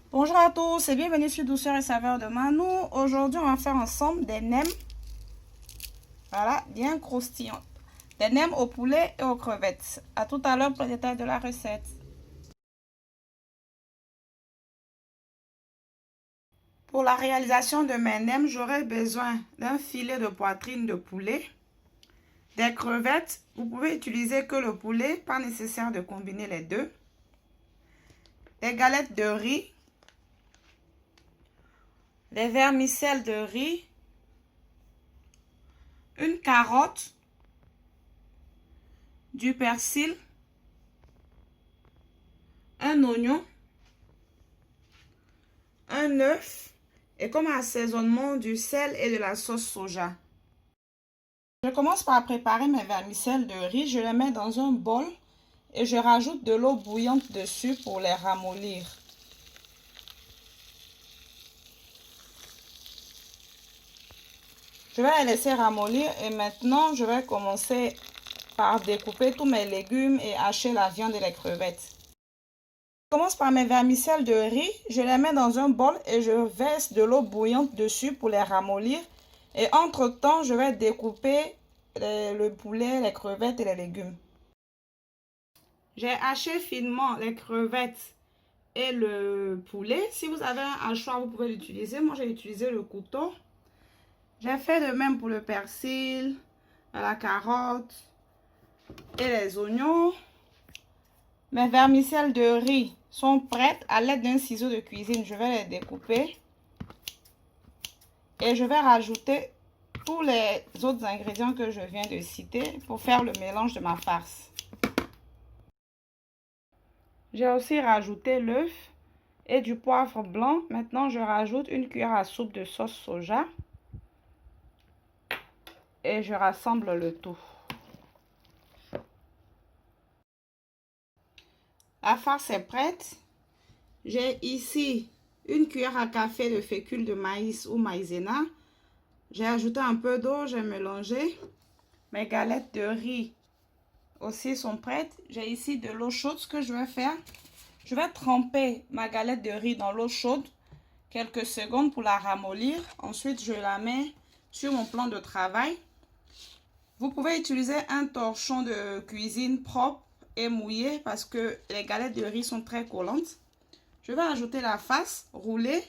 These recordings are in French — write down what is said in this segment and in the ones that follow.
Bonjour à tous et bienvenue sur Douceur et Saveur de Manou. Aujourd'hui, on va faire ensemble des nems. Voilà, bien croustillantes. Des nems au poulet et aux crevettes. À tout à l'heure pour les détails de la recette. Pour la réalisation de mes nems, j'aurai besoin d'un filet de poitrine de poulet, des crevettes. Vous pouvez utiliser que le poulet, pas nécessaire de combiner les deux. Des galettes de riz, des vermicelles de riz, une carotte, du persil, un oignon, un œuf et comme assaisonnement du sel et de la sauce soja. Je commence par préparer mes vermicelles de riz. Je les mets dans un bol et je rajoute de l'eau bouillante dessus pour les ramollir. Je vais les laisser ramollir et maintenant je vais commencer par découper tous mes légumes et hacher la viande et les crevettes. Je commence par mes vermicelles de riz. Je les mets dans un bol et je verse de l'eau bouillante dessus pour les ramollir. Et entre-temps, je vais découper le poulet, les crevettes et les légumes. J'ai haché finement les crevettes et le poulet. Si vous avez un hachoir, vous pouvez l'utiliser. Moi, j'ai utilisé le couteau. J'ai fait de même pour le persil, la carotte et les oignons. Mes vermicelles de riz sont prêtes à l'aide d'un ciseau de cuisine. Je vais les découper. Et je vais rajouter tous les autres ingrédients que je viens de citer pour faire le mélange de ma farce. J'ai aussi rajouté l'œuf et du poivre blanc. Maintenant, je rajoute une cuillère à soupe de sauce soja. Et je rassemble le tout. La farce est prête. J'ai ici une cuillère à café de fécule de maïs ou maïzena. J'ai ajouté un peu d'eau, j'ai mélangé. Mes galettes de riz aussi sont prêtes. J'ai ici de l'eau chaude. Ce que je vais faire, je vais tremper ma galette de riz dans l'eau chaude quelques secondes pour la ramollir. Ensuite, je la mets sur mon plan de travail. Vous pouvez utiliser un torchon de cuisine propre et mouillé parce que les galettes de riz sont très collantes. Je vais ajouter la farce roulée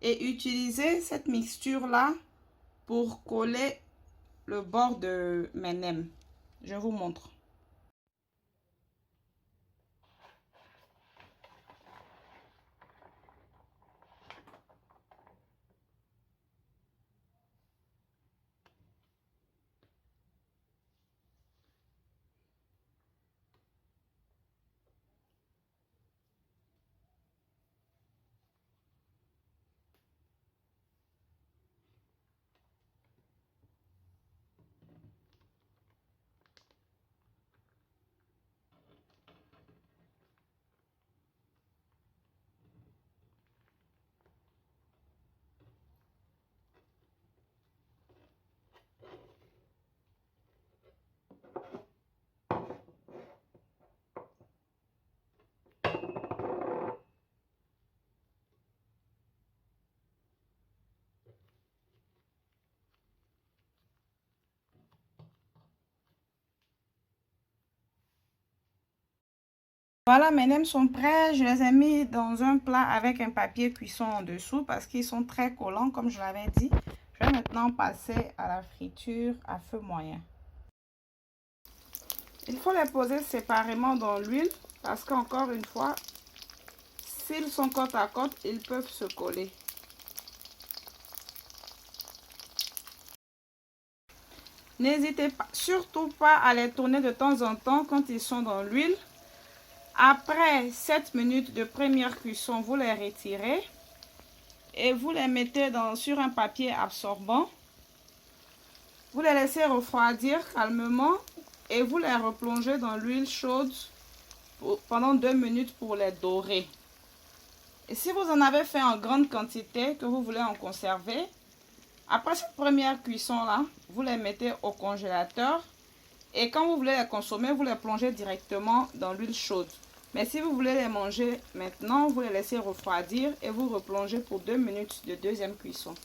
et utiliser cette mixture-là pour coller le bord de mes nems. Je vous montre. Voilà, mes nems sont prêts. Je les ai mis dans un plat avec un papier cuisson en dessous parce qu'ils sont très collants, comme je l'avais dit. Je vais maintenant passer à la friture à feu moyen. Il faut les poser séparément dans l'huile parce qu'encore une fois, s'ils sont côte à côte, ils peuvent se coller. N'hésitez surtout pas à les tourner de temps en temps quand ils sont dans l'huile. Après 7 minutes de première cuisson, vous les retirez et vous les mettez sur un papier absorbant. Vous les laissez refroidir calmement et vous les replongez dans l'huile chaude pendant 2 minutes pour les dorer. Et si vous en avez fait en grande quantité que vous voulez en conserver, après cette première cuisson-là, vous les mettez au congélateur et quand vous voulez les consommer, vous les plongez directement dans l'huile chaude. Mais si vous voulez les manger maintenant, vous les laissez refroidir et vous replongez pour 2 minutes de deuxième cuisson.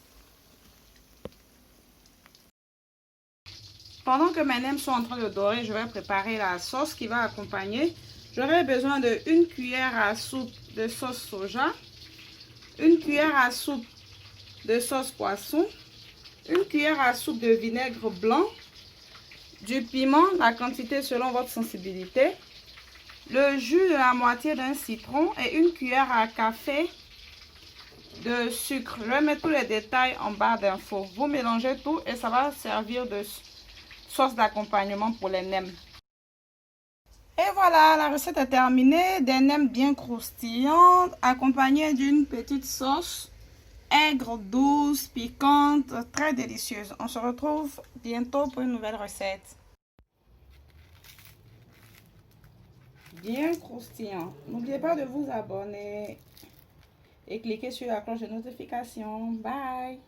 Pendant que mes nems sont en train de dorer, je vais préparer la sauce qui va accompagner. J'aurai besoin de 1 cuillère à soupe de sauce soja, 1 cuillère à soupe de sauce poisson, 1 cuillère à soupe de vinaigre blanc, du piment, la quantité selon votre sensibilité, le jus de la moitié d'un citron et 1 cuillère à café de sucre. Je vais mettre tous les détails en barre d'infos. Vous mélangez tout et ça va servir de sauce d'accompagnement pour les nems. Et voilà, la recette est terminée. Des nems bien croustillantes accompagnées d'une petite sauce aigre, douce, piquante, très délicieuse. On se retrouve bientôt pour une nouvelle recette. Bien croustillant. N'oubliez pas de vous abonner et cliquer sur la cloche de notification. Bye!